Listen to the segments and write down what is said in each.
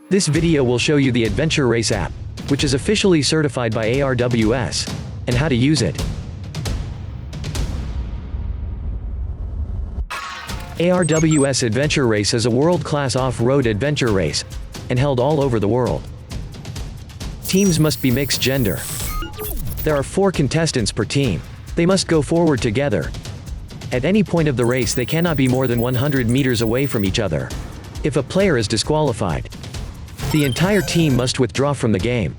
This video will show you the Adventure Race app, which is officially certified by ARWS, and how to use it. ARWS Adventure Race is a world-class off-road adventure race, and held all over the world. Teams must be mixed gender. There are 4 contestants per team. They must go forward together. At any point of the race they cannot be more than 100 meters away from each other. If a player is disqualified, the entire team must withdraw from the game.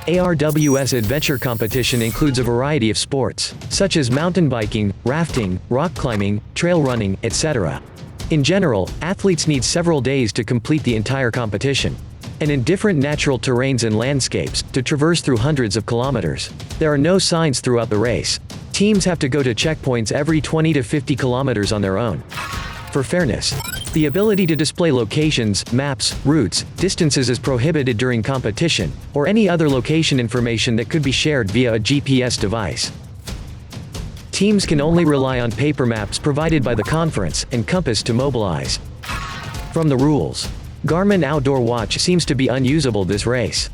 ARWS Adventure Competition includes a variety of sports, such as mountain biking, rafting, rock climbing, trail running, etc. In general, athletes need several days to complete the entire competition, and in different natural terrains and landscapes, to traverse through hundreds of kilometers. There are no signs throughout the race. Teams have to go to checkpoints every 20 to 50 kilometers on their own. For fairness, the ability to display locations, maps, routes, distances is prohibited during competition, or any other location information that could be shared via a GPS device. Teams can only rely on paper maps provided by the conference, and compass to mobilize. From the rules, Garmin Outdoor Watch seems to be unusable this race.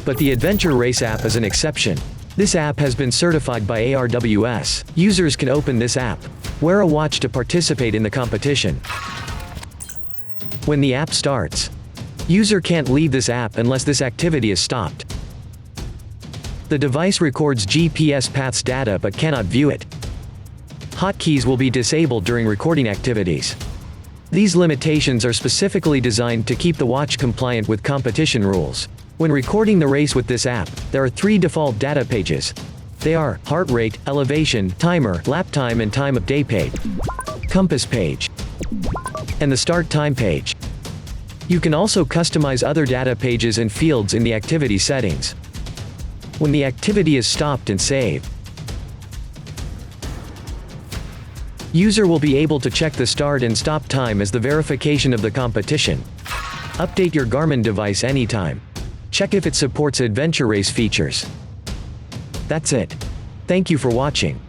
But the Adventure Race app is an exception. This app has been certified by ARWS. Users can open this app, wear a watch to participate in the competition. When the app starts, user can't leave this app unless this activity is stopped. The device records GPS paths data but cannot view it. Hotkeys will be disabled during recording activities. These limitations are specifically designed to keep the watch compliant with competition rules. When recording the race with this app, there are 3 default data pages. They are heart rate, elevation, timer, lap time and time of day page, compass page, and the start time page. You can also customize other data pages and fields in the activity settings. When the activity is stopped and saved, user will be able to check the start and stop time as the verification of the competition. Update your Garmin device anytime. Check if it supports Adventure Race features. That's it. Thank you for watching.